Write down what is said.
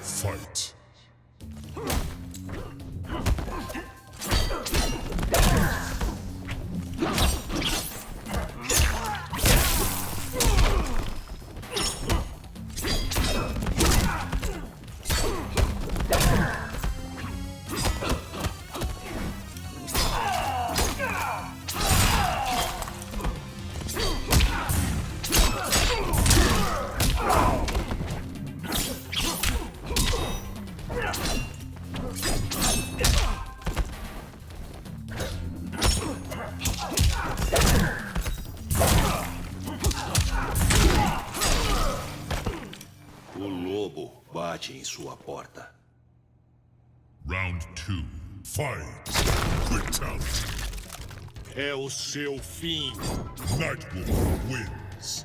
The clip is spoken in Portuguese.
Fight. O lobo bate em sua porta. Round 2. Fight. Quitality. É o seu fim. Nightwolf wins.